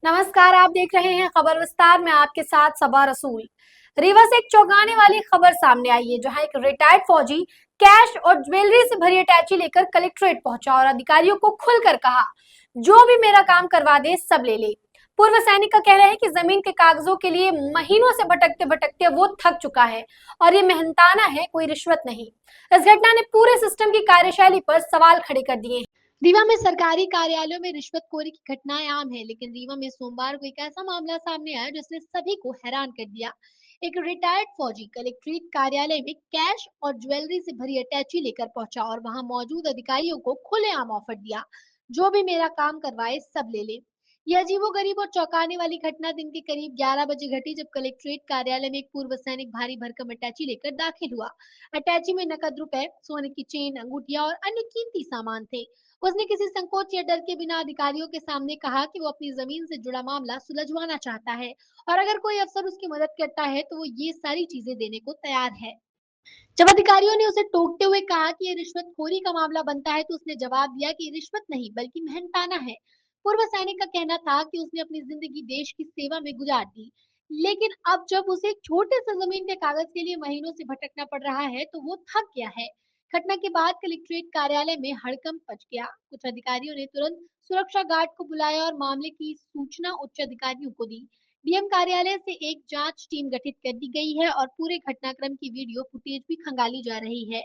नमस्कार, आप देख रहे हैं खबर विस्तार में। आपके साथ सबा रसूल। रीवा से एक चौंकाने वाली खबर सामने आई है, जहां एक रिटायर्ड फौजी कैश और ज्वेलरी से भरी अटैची लेकर कलेक्ट्रेट पहुंचा और अधिकारियों को खुलकर कहा, जो भी मेरा काम करवा दे सब ले ले। पूर्व सैनिक का कहना है कि जमीन के कागजों के लिए महीनों से भटकते भटकते वो थक चुका है और ये मेहनताना है, कोई रिश्वत नहीं। इस घटना ने पूरे सिस्टम की कार्यशैली पर सवाल खड़े कर दिए हैं। रीवा में सरकारी कार्यालयों में रिश्वतखोरी की घटनाएं आम है, लेकिन रीवा में सोमवार को एक ऐसा मामला सामने आया जिसने सभी को हैरान कर दिया। एक रिटायर्ड फौजी कलेक्ट्रेट कार्यालय में कैश और ज्वेलरी से भरी अटैची लेकर पहुंचा और वहां मौजूद अधिकारियों को खुलेआम ऑफर दिया, जो भी मेरा काम करवाए सब ले ले। यह अजीबोगरीब और चौंकाने वाली घटना दिन के करीब 11 बजे घटी, जब कलेक्ट्रेट कार्यालय में एक पूर्व सैनिक भारी भरकम अटैची लेकर दाखिल हुआ। अटैची में नकद रुपए, सोने की चेन, अंगूठियां और अन्य कीमती सामान थे। उसने किसी संकोच या डर के बिना अधिकारियों के सामने कहा कि वो अपनी जमीन से जुड़ा मामला सुलझवाना चाहता है और अगर कोई अफसर उसकी मदद करता है तो वो ये सारी चीजें देने को तैयार है। जब अधिकारियों ने उसे टोकते हुए कहा कि ये रिश्वतखोरी का मामला बनता है, तो उसने जवाब दिया कि ये रिश्वत नहीं बल्कि मेहनताना है। पूर्व सैनिक का कहना था कि उसने अपनी जिंदगी देश की सेवा में गुजार दी, लेकिन अब जब उसे एक छोटे से जमीन के कागज के लिए महीनों से भटकना पड़ रहा है तो वो थक गया है। घटना के बाद कलेक्ट्रेट कार्यालय में हड़कंप मच गया। कुछ अधिकारियों ने तुरंत सुरक्षा गार्ड को बुलाया और मामले की सूचना उच्च अधिकारियों को दी। डीएम कार्यालय से एक जांच टीम गठित कर दी गई है और पूरे घटनाक्रम की वीडियो फुटेज भी खंगाली जा रही है।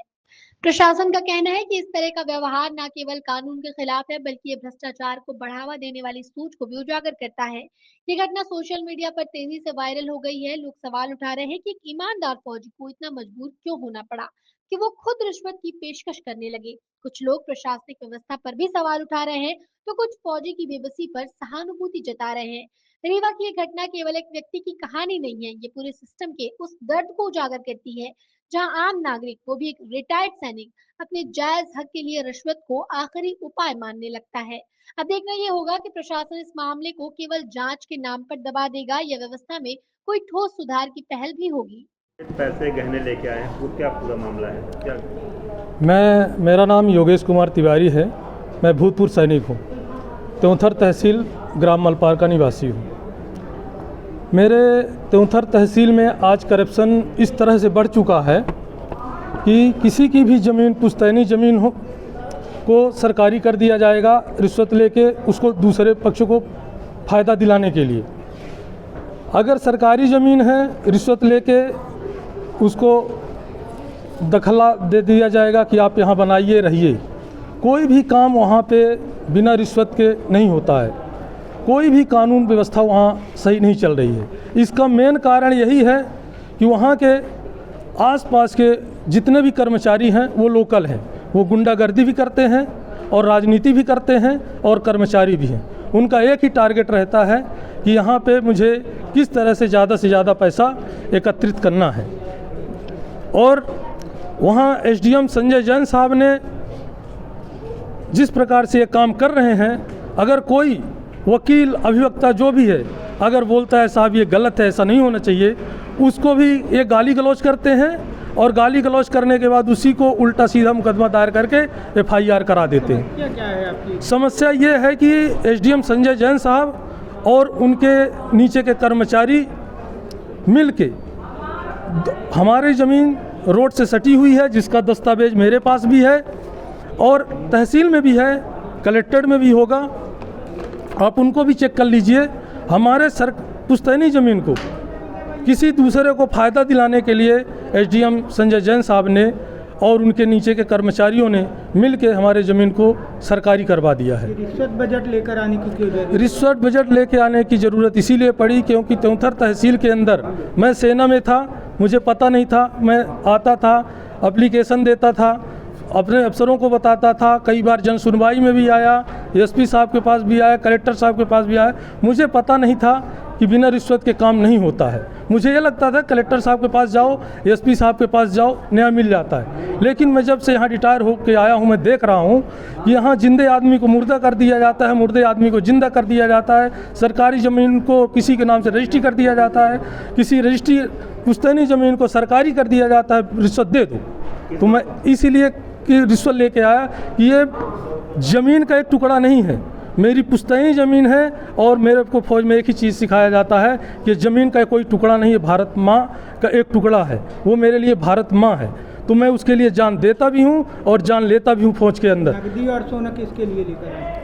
प्रशासन का कहना है कि इस तरह का व्यवहार न केवल कानून के खिलाफ है, बल्कि ये भ्रष्टाचार को बढ़ावा देने वाली सोच को भी उजागर करता है। ये घटना सोशल मीडिया पर तेजी से वायरल हो गई है। लोग सवाल उठा रहे हैं कि एक ईमानदार फौजी को इतना मजबूर क्यों होना पड़ा कि वो खुद रिश्वत की पेशकश करने लगे। कुछ लोग प्रशासनिक व्यवस्था पर भी सवाल उठा रहे हैं, तो कुछ फौजी की बेबसी पर सहानुभूति जता रहे हैं। रीवा की ये घटना केवल एक व्यक्ति की कहानी नहीं है, ये पूरे सिस्टम के उस दर्द को उजागर करती है, जहां आम नागरिक, वो भी एक रिटायर्ड सैनिक, अपने जायज हक के लिए रिश्वत को आखिरी उपाय मानने लगता है। अब देखना ये होगा कि प्रशासन इस मामले को केवल जांच के नाम पर दबा देगा या व्यवस्था में कोई ठोस सुधार की पहल भी होगी। पैसे गहने लेके आए, वो क्या पूरा मामला है क्या? मेरा नाम योगेश कुमार तिवारी है। मैं भूतपूर्व सैनिक हूँ। त्योंथर तहसील ग्राम मलपार का निवासी हूँ। मेरे त्योंथर तहसील में आज करप्शन इस तरह से बढ़ चुका है कि किसी की भी ज़मीन, पुश्तैनी ज़मीन हो को सरकारी कर दिया जाएगा रिश्वत लेके, उसको दूसरे पक्ष को फ़ायदा दिलाने के लिए। अगर सरकारी ज़मीन है, रिश्वत लेके उसको दखला दे दिया जाएगा कि आप यहाँ बनाइए, रहिए। कोई भी काम वहाँ पे बिना रिश्वत के नहीं होता है। कोई भी कानून व्यवस्था वहाँ सही नहीं चल रही है। इसका मेन कारण यही है कि वहाँ के आसपास के जितने भी कर्मचारी हैं वो लोकल हैं। वो गुंडागर्दी भी करते हैं और राजनीति भी करते हैं और कर्मचारी भी हैं। उनका एक ही टारगेट रहता है कि यहाँ पे मुझे किस तरह से ज़्यादा पैसा एकत्रित करना है। और वहाँ एसडीएम संजय जैन साहब ने जिस प्रकार से ये काम कर रहे हैं, अगर कोई वकील, अभिवक्ता जो भी है, अगर बोलता है साहब ये गलत है, ऐसा नहीं होना चाहिए, उसको भी ये गाली गलौज करते हैं और गाली गलौज करने के बाद उसी को उल्टा सीधा मुकदमा दायर करके एफआईआर करा देते हैं। क्या है आपकी समस्या ये है कि एसडीएम संजय जैन साहब और उनके नीचे के कर्मचारी मिल के हमारी ज़मीन रोड से सटी हुई है, जिसका दस्तावेज मेरे पास भी है और तहसील में भी है, कलेक्ट्रेट में भी होगा। आप उनको भी चेक कर लीजिए। हमारे पुश्तैनी ज़मीन को किसी दूसरे को फ़ायदा दिलाने के लिए एसडीएम संजय जैन साहब ने और उनके नीचे के कर्मचारियों ने मिल के हमारे ज़मीन को सरकारी करवा दिया है। रिश्वत बजट लेकर आने की क्यों जरूरत? रिश्वत बजट लेके आने की ज़रूरत इसीलिए पड़ी क्योंकि त्योंथर तहसील के अंदर मैं सेना में था, मुझे पता नहीं था। मैं आता था, एप्लीकेशन देता था, अपने अफसरों को बताता था। कई बार जन सुनवाई में भी आया, एसपी साहब के पास भी आया, कलेक्टर साहब के पास भी आया। मुझे पता नहीं था कि बिना रिश्वत के काम नहीं होता है। मुझे ये लगता था कलेक्टर साहब के पास जाओ, एसपी साहब के पास जाओ, न्याय मिल जाता है। लेकिन मैं जब से यहाँ रिटायर होकर आया हूँ, मैं देख रहा हूँ कि यहाँ जिंदे आदमी को मुर्दा कर दिया जाता है, मुर्दे आदमी को जिंदा कर दिया जाता है। सरकारी ज़मीन को किसी के नाम से रजिस्ट्री कर दिया जाता है, किसी रजिस्ट्री पुश्तैनी ज़मीन को सरकारी कर दिया जाता है, रिश्वत दे दो। तो मैं इसीलिए कि रिश्वत लेके आया कि ये ज़मीन का एक टुकड़ा नहीं है, मेरी पुश्तैनी ज़मीन है और मेरे को फौज में एक ही चीज़ सिखाया जाता है कि ज़मीन का कोई टुकड़ा नहीं है, भारत माँ का एक टुकड़ा है, वो मेरे लिए भारत माँ है। तो मैं उसके लिए जान देता भी हूँ और जान लेता भी हूँ फौज के अंदर। नकदी और सोना किसके लिए लेकर आए?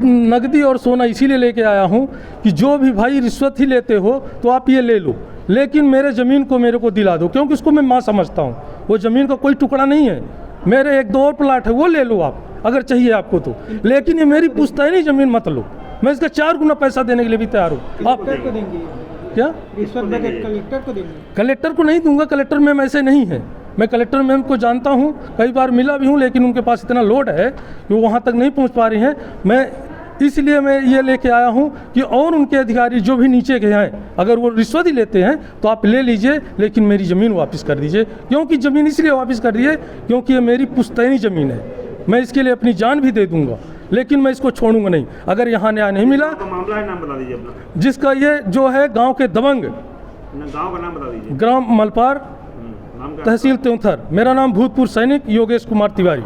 नकदी और सोना इसीलिए लेके आया हूँ कि जो भी भाई रिश्वत ही लेते हो तो आप ये ले लो, लेकिन मेरे ज़मीन को मेरे को दिला दो, क्योंकि उसको मैं माँ समझता हूँ। वो ज़मीन का कोई टुकड़ा नहीं है, मेरे 1-2 और प्लाट है, वो ले लो आप अगर चाहिए आपको तो, लेकिन ये मेरी पुश्तैनी ज़मीन मत लो। मैं इसका 4 गुना पैसा देने के लिए भी तैयार हूँ। आप कलेक्टर को देंगे? क्या रिश्वत देकर कलेक्टर को देंगे? कलेक्टर को नहीं दूंगा, कलेक्टर मैम ऐसे नहीं है। मैं कलेक्टर मैम को जानता हूँ, कई बार मिला भी हूँ, लेकिन उनके पास इतना लोड है कि वो वहाँ तक नहीं पहुँच पा रही हैं। मैं इसलिए मैं ये लेके आया हूँ कि और उनके अधिकारी जो भी नीचे के हैं, अगर वो रिश्वत ही लेते हैं तो आप ले लीजिए, लेकिन मेरी ज़मीन वापस कर दीजिए। क्योंकि ज़मीन इसलिए वापस कर दीजिए क्योंकि ये मेरी पुश्तैनी ज़मीन है। मैं इसके लिए अपनी जान भी दे दूंगा, लेकिन मैं इसको छोड़ूंगा नहीं। अगर यहाँ न्याय नहीं मिला, तो मामला है, नाम बता दीजिए अपना। जिसका ये जो है गांव के दबंग, गांव का नाम बता दीजिए। ग्राम मलपार, नाम क्या? तहसील त्योंथर। मेरा नाम भूतपूर्व सैनिक योगेश कुमार तिवारी।